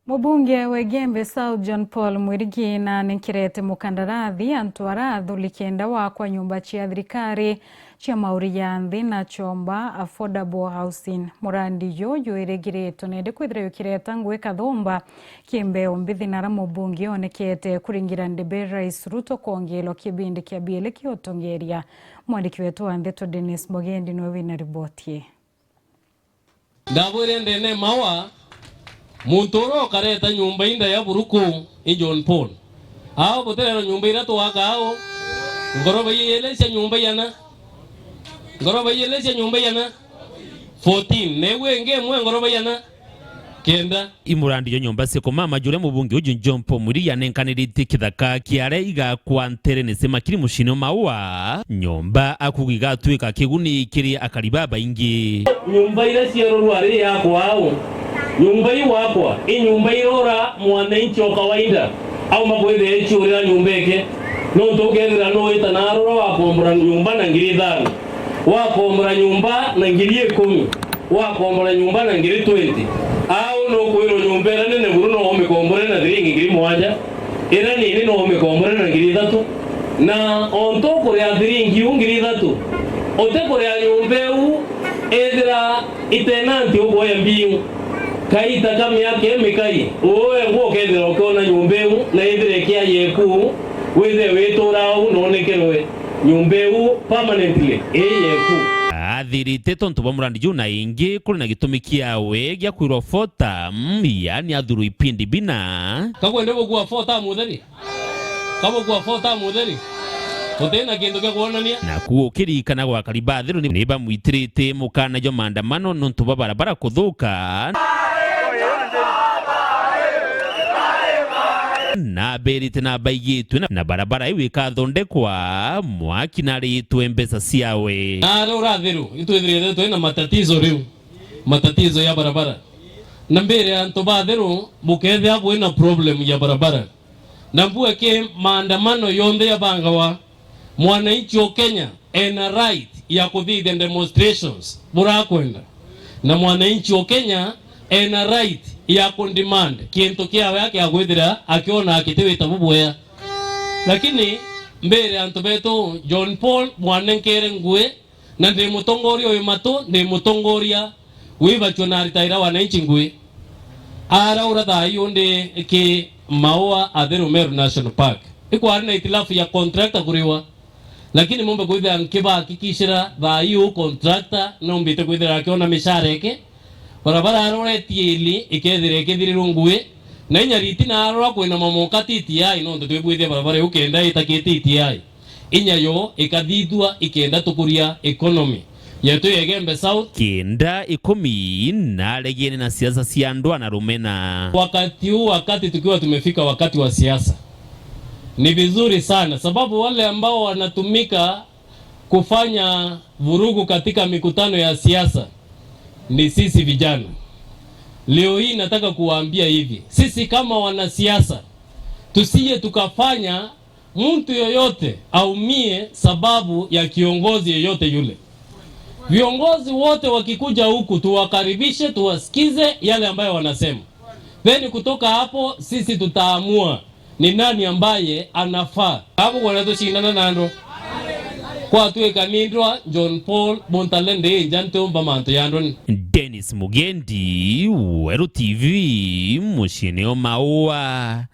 Mubunge wa Igembe South John Paul Mwirigina nikirete mukandarathi antwara thulikenda wa kwa nyumba cia thirikari cia mauri ya nthi na chomba affordable housing. Murandi yo yuiregireto nende kwithira yukireta ngwe kathumba kimbe ombithi nara mubunge onekete kuringira ndebe Rais Ruto kongelo kibindi kia biele kiotongeria. Mwandiki wetu wa Ndeto Dennis Mogendi no wina ripoti. Ndabwire ndene mawa Muntoro kareta nyumba inda ya buruku John Paul. Hao botelero nyumba ira tuwaka hao. Ngoroba yelesha nyumba yana. Ngoroba yelesha nyumba yana. 14. Newe nge mwe ngoroba yana. Kenda. Imurandi yo nyumba seko mama jure mubunge uju John Paul muri yanenkanirite kithaka kiare iga kwantere nesema kiri mushino maua. Nyumba akugiga twika kiguni kiri akaribaba ingi. Nyumba ira siero rwari yako hao. Nyumba hii wakwa, hii nyumba irora mwananchi wa kawaida au mabwede echi urira nyumba eke no ntogerera no ita narora wakombora nyumba na ngiri 5 wakombora nyumba na ngiri 10 wakombora nyumba na ngiri 20 au no kuiro nyumba era nene buru no omekombora na thiringi ngiri 1 era nini no omekombora na ngiri 3 na ontoko ya thiringi ngiri 3 oteko ya nyumba u edra itenanti ugo mbiu kaita kama yake mekai owe ngo kendero kona nyumbeu na indire kia yeku weze wetora unonekerwe nyumbeu permanently yeku athirite tontu bamurandi juna ingi kuri na gitumi kiawe gya kwirwa fota yani athuru ipindi bina kagwende bogwa fota mutheri kabogwa fota mutheri utena kindu kya kuonania na kuokirikana gwa karibathiru ni bamwitirite mukana jo maandamano nontu barabara kuthuka na berite na baigitwe na barabara iwe kathondekwa mwaki na ritwe mbesa ciawe arora thiru itwithirite twina matatizo riu matatizo ya barabara na mbere anto bathiru bukethe abo ina problem ya barabara na mbueke maandamano yonde ya bangawa mwananchi wa Kenya ena right ya kuthithia demonstrations burakwenda na mwananchi wa Kenya ena right ya kundemand kintu kiawe yake agwithira akiona akitiwita bubwea lakini mbere antu beto John Paul mwanenkere ngwe na ndi mutongoria uyu mato ndi mutongoria wibachwo na ritaira wananchi ngwe ara uratha yonde ke maua Atheru Meru National Park ikwari na itilafu ya contractor kuriwa lakini mumbe kwithira nkiba kikishira thayu contractor no mbite kwithira akiona mishara yake barabara aroretie ili ikethire ikithirirwo ngwe na inyariti na arora kwina mamoka TTI no ndo twibwithia barabara ukenda itakite TTI inyayo ikathithua ikenda tukuria economy yetu ya Igembe South kenda 10 na legieni na siasa cia ndwa na rumena wakati tukiwa tumefika wakati wa siasa ni vizuri sana sababu wale ambao wanatumika kufanya vurugu katika mikutano ya siasa ni sisi vijana. Leo hii nataka kuwaambia hivi, sisi kama wanasiasa tusije tukafanya mtu yoyote aumie sababu ya kiongozi yoyote yule. Viongozi wote wakikuja huku tuwakaribishe, tuwasikize yale ambayo wanasema. Then kutoka hapo sisi tutaamua ni nani ambaye anafaa. Hapo wanatoshindana nando kwa tuekanindwa John Paul Montalende njante umba manto yandoni. Dennis Mugendi, Weru TV, Mushineo Maua.